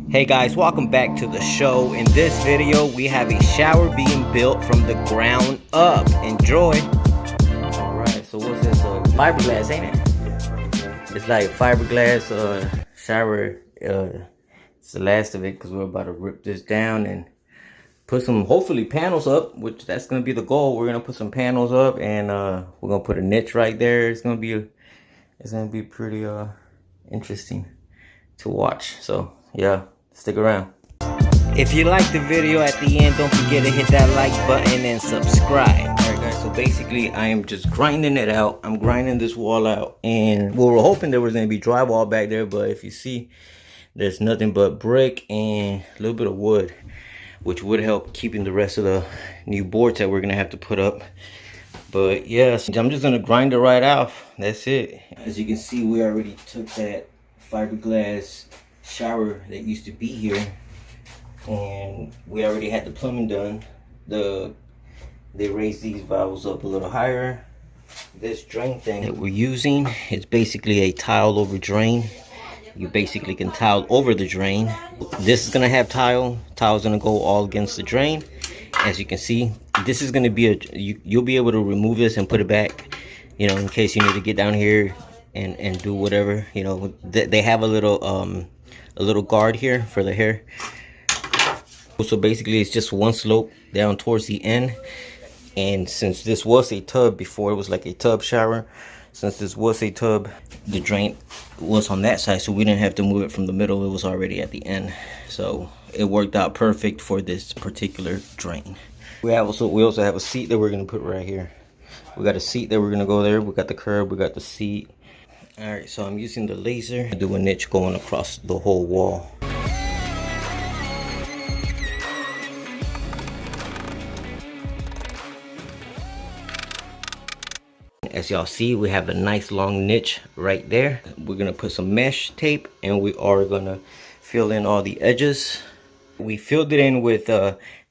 Hey guys, welcome back to the show. In this video, we have a shower being built from the ground up. Enjoy. Alright, so what's this? Fiberglass, ain't it? It's like fiberglass shower. It's the last of it because we're about to rip this down and put some, hopefully, panels up, which that's going to be the goal. We're going to put some panels up and we're going to put a niche right there. It's going to be pretty interesting to watch. So, yeah. Stick around. If you like the video at the end, don't forget to hit that like button and subscribe. Alright guys, so basically I am just grinding it out. I'm grinding this wall out, and we were hoping there was going to be drywall back there, but if you see, there's nothing but brick and a little bit of wood, which would help keeping the rest of the new boards that we're going to have to put up. But yes, I'm just going to grind it right off. That's it. As you can see, we already took that fiberglass shower that used to be here, and we already had the plumbing done. They raised these valves up a little higher. This drain thing that we're using is basically a tile over drain. You basically can tile over the drain. This is gonna have tile's gonna go all against the drain. As you can see, this is gonna be you'll be able to remove this and put it back, you know, in case you need to get down here and do whatever. You know, they have a little guard here for the hair. So basically it's just one slope down towards the end, and since this was a tub before, it was like a tub shower, since this was a tub, the drain was on that side, so we didn't have to move it from the middle. It was already at the end, so it worked out perfect for this particular drain. We also have a seat that we're going to put right here. We got a seat that we're going to go there. We got the curb, we got the seat. Alright, so I'm using the laser to do a niche going across the whole wall. As y'all see, we have a nice long niche right there. We're going to put some mesh tape, and we are going to fill in all the edges. We filled it in with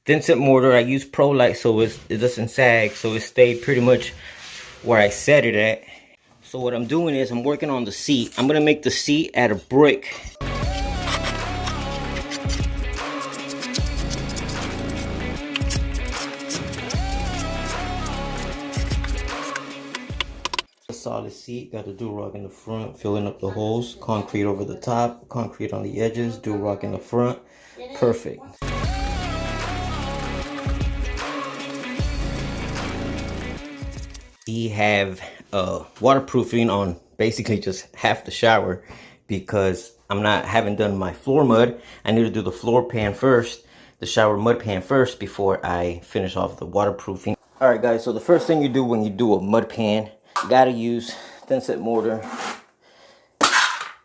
thin set mortar. I used Prolite so it doesn't sag, so it stayed pretty much where I set it at. So what I'm doing is I'm working on the seat. I'm gonna make the seat out of brick. A solid seat, got the do-rock in the front, filling up the holes, concrete over the top, concrete on the edges, do-rock in the front. Perfect. We have waterproofing on basically just half the shower because haven't done my floor mud. I need to do the floor pan first, the shower mud pan first, before I finish off the waterproofing. All right guys, so the first thing you do when you do a mud pan, you gotta use thin set mortar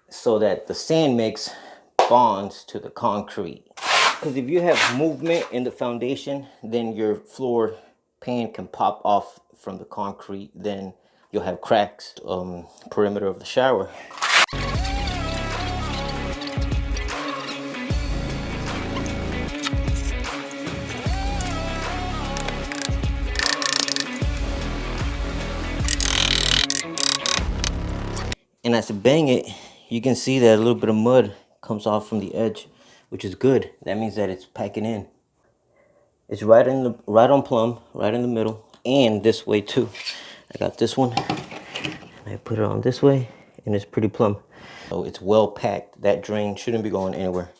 so that the sand mix bonds to the concrete. Because if you have movement in the foundation, then your floor pan can pop off from the concrete, then you'll have cracks perimeter of the shower. And as I bang it, you can see that a little bit of mud comes off from the edge, which is good. That means that it's packing in. It's right on plumb, right in the middle, and this way too. I got this one, I put it on this way, and it's pretty plumb. So it's well packed. That drain shouldn't be going anywhere.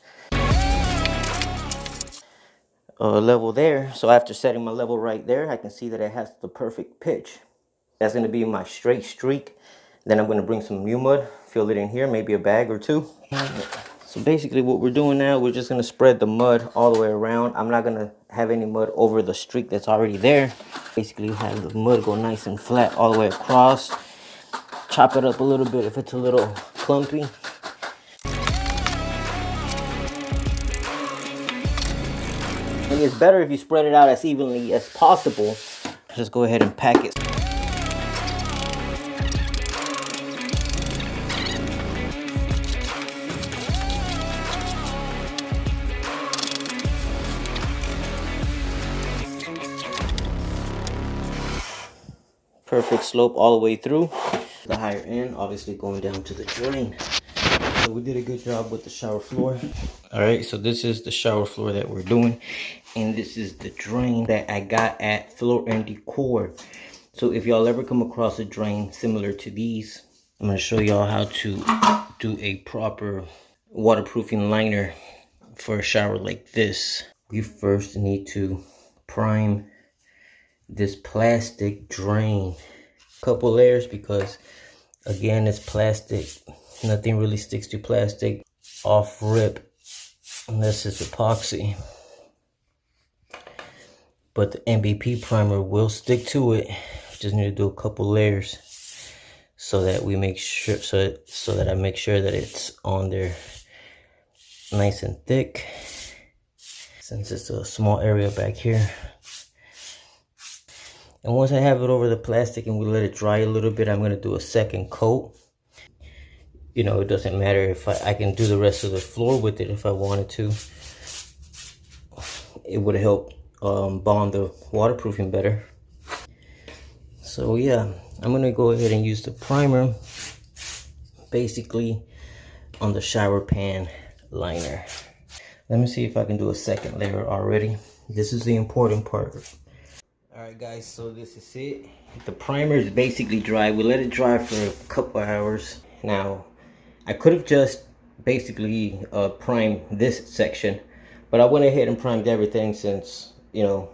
Level there. So after setting my level right there, I can see that it has the perfect pitch. That's going to be my straight streak. Then I'm going to bring some new mud, fill it in here, maybe a bag or two. So basically what we're doing now, we're just going to spread the mud all the way around. I'm not going to have any mud over the streak that's already there. Basically you have the mud go nice and flat all the way across. Chop it up a little bit if it's a little clumpy. And it's better if you spread it out as evenly as possible. Just go ahead and pack it. Perfect slope all the way through. The higher end obviously going down to the drain. So we did a good job with the shower floor. All right, so this is the shower floor that we're doing, and this is the drain that I got at Floor and Decor. So if y'all ever come across a drain similar to these, I'm gonna show y'all how to do a proper waterproofing liner for a shower like this. You first need to prime this plastic drain, couple layers, because again, it's plastic. Nothing really sticks to plastic off rip unless it's epoxy. But the MBP primer will stick to it. Just need to do a couple layers so that we make sure so that I make sure that it's on there nice and thick, since it's a small area back here. And once I have it over the plastic and we let it dry a little bit, I'm going to do a second coat. You know, it doesn't matter if I can do the rest of the floor with it if I wanted to. It would help bond the waterproofing better. So yeah, I'm going to go ahead and use the primer basically on the shower pan liner. Let me see if I can do a second layer already. This is the important part. Alright guys, so this is it. The primer is basically dry. We let it dry for a couple hours. Now, I could have just basically primed this section, but I went ahead and primed everything since, you know,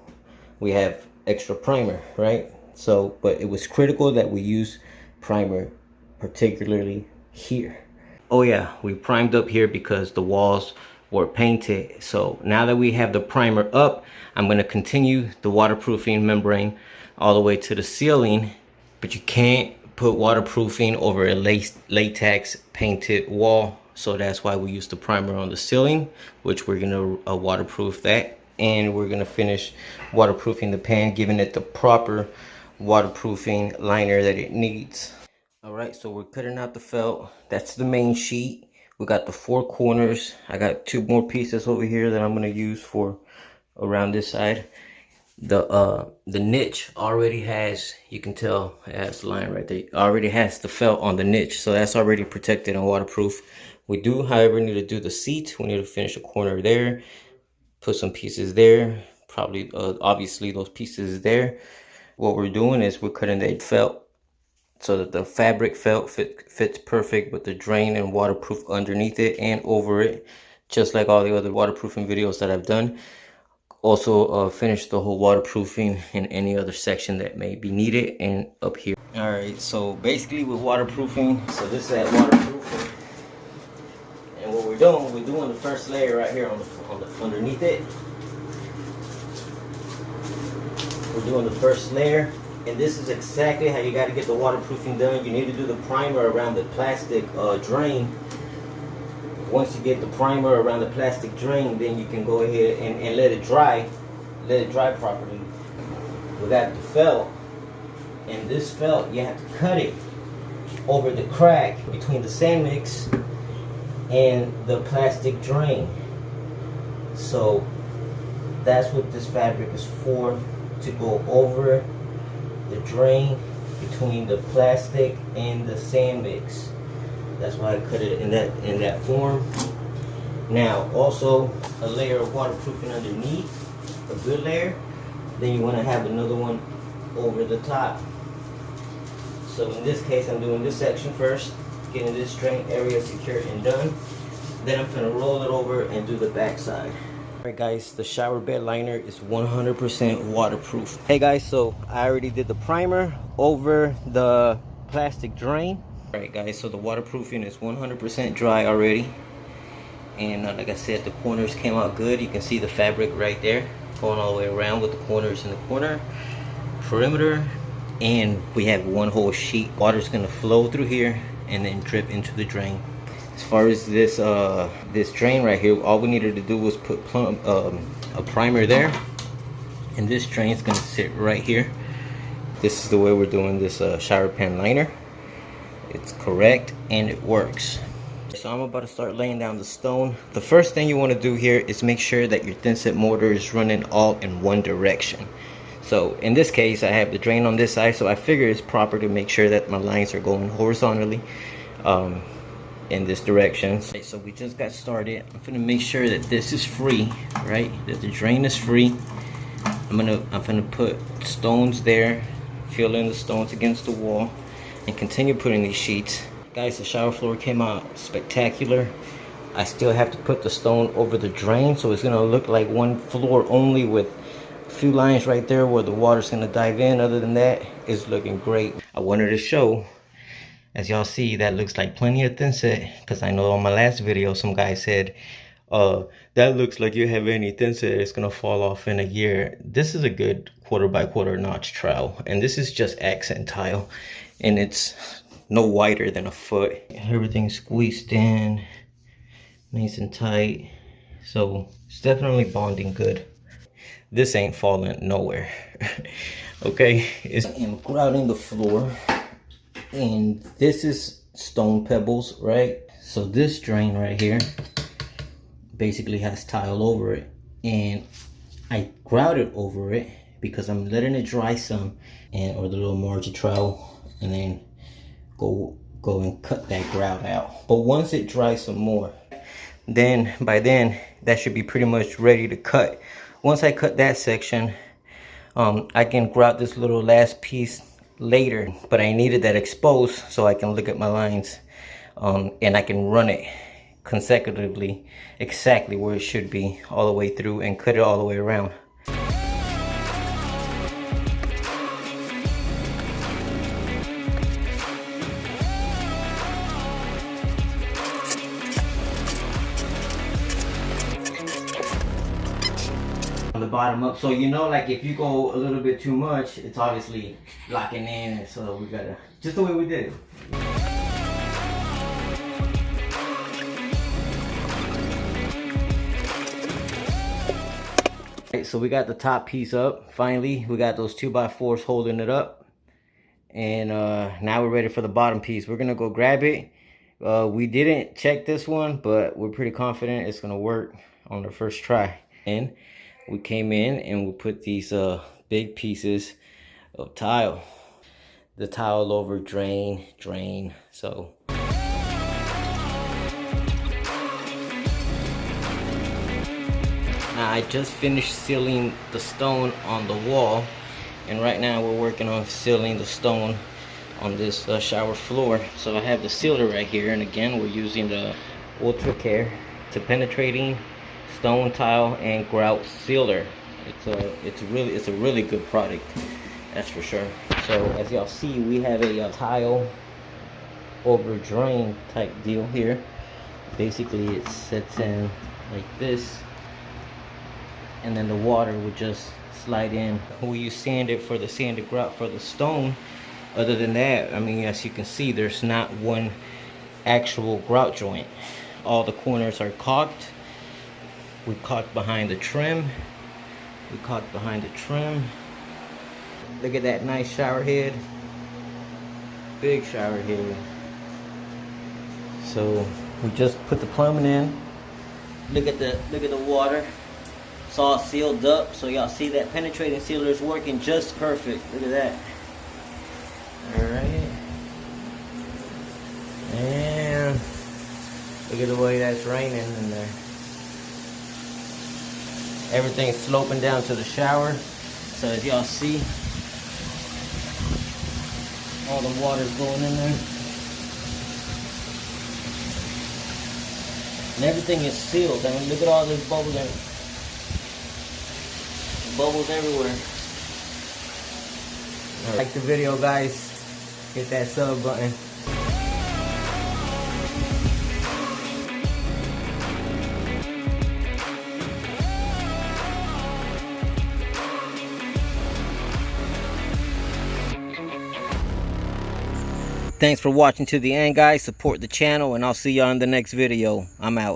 we have extra primer, right? So, but it was critical that we use primer, particularly here. Oh yeah, we primed up here because the walls were painted. So now that we have the primer up, I'm going to continue the waterproofing membrane all the way to the ceiling. But you can't put waterproofing over a latex painted wall. So that's why we use the primer on the ceiling, which we're going to waterproof that. And we're going to finish waterproofing the pan, giving it the proper waterproofing liner that it needs. All right, so we're cutting out the felt. That's the main sheet. We got the 4 corners. I got 2 more pieces over here that I'm going to use for around this side. The niche already has, you can tell it has the line right there, it already has the felt on the niche, so that's already protected and waterproof. We do, however, need to do the seat. We need to finish a corner there, put some pieces there, probably obviously those pieces there. What we're doing is we're cutting that felt so that the fabric felt fits perfect with the drain and waterproof underneath it and over it, just like all the other waterproofing videos that I've done. Also finish the whole waterproofing in any other section that may be needed and up here. All right, so basically with waterproofing, so this is that waterproofing, and what we're doing the first layer right here on the underneath it. We're doing the first layer, and this is exactly how you got to get the waterproofing done. You need to do the primer around the plastic drain. Once you get the primer around the plastic drain, then you can go ahead and let it dry properly. We got the felt, and this felt, you have to cut it over the crack between the sand mix and the plastic drain. So that's what this fabric is for, to go over the drain between the plastic and the sand mix. That's why I cut it in that form. Now also a layer of waterproofing underneath, a good layer. Then you want to have another one over the top. So in this case, I'm doing this section first, getting this drain area secured and done. Then I'm gonna roll it over and do the back side. Alright guys, the shower bed liner is 100% waterproof. Hey guys, so I already did the primer over the plastic drain. Alright guys, so the waterproofing is 100% dry already. And like I said, the corners came out good. You can see the fabric right there going all the way around with the corners in the corner, perimeter. And we have one whole sheet. Water's gonna flow through here and then drip into the drain. As far as this this drain right here, all we needed to do was put a primer there, and this drain is gonna sit right here. This is the way we're doing this shower pan liner. It's correct and it works. So I'm about to start laying down the stone. The first thing you want to do here is make sure that your thin set mortar is running all in one direction. So in this case, I have the drain on this side, so I figure it's proper to make sure that my lines are going horizontally. in this direction. Okay, so we just got started. I'm gonna make sure that this is free, right? That the drain is free. I'm gonna put stones there, fill in the stones against the wall, and continue putting these sheets. Guys, the shower floor came out spectacular. I still have to put the stone over the drain, so it's gonna look like one floor only with a few lines right there where the water's gonna dive in. Other than that, it's looking great. I wanted to show, as y'all see, that looks like plenty of thin set, because I know on my last video some guy said, that looks like you have any thin set, it's gonna fall off in a year. This is a good 1/4 by 1/4 notch trowel, and this is just accent tile, and it's no wider than a foot. Everything's squeezed in nice and tight, so it's definitely bonding good. This ain't falling nowhere. Okay, I'm grouting the floor, and this is stone pebbles, right? So this drain right here basically has tile over it, and I grouted over it because I'm letting it dry some, or the little margin trowel, and then go and cut that grout out. But once it dries some more, then by then that should be pretty much ready to cut. Once I cut that section, I can grout this little last piece later, but I needed that exposed so I can look at my lines, and I can run it consecutively exactly where it should be all the way through and cut it all the way around. On the bottom up, so you know, like if you go a little bit too much, it's obviously locking in, so we gotta, just the way we did it. Right, so we got the top piece up. Finally, we got those 2x4s holding it up, and now we're ready for the bottom piece. We're gonna go grab it. We didn't check this one, but we're pretty confident it's gonna work on the first try. And we came in and we put these big pieces of tile, the tile over drain. So now I just finished sealing the stone on the wall, and right now we're working on sealing the stone on this shower floor. So I have the sealer right here, and again we're using the Ultra Care to penetrating stone tile and grout sealer. It's a really good product, that's for sure. So as y'all see, we have a tile over drain type deal here. Basically it sets in like this, and then the water would just slide in. We use sanded for the sanded grout for the stone. Other than that, I mean, as you can see, there's not one actual grout joint. All the corners are caulked. We caulked behind the trim. Look at that nice shower head. Big shower head. So we just put the plumbing in. Look at the water. It's all sealed up. So y'all see that penetrating sealer is working just perfect. Look at that. Alright. And look at the way that's raining in there. Everything's sloping down to the shower. So as y'all see, all the water's going in there. And everything is sealed. I mean, look at all this bubbles and bubbles everywhere. Right. Like the video, guys. Hit that sub button. Thanks for watching to the end, guys. Support the channel, and I'll see y'all in the next video. I'm out.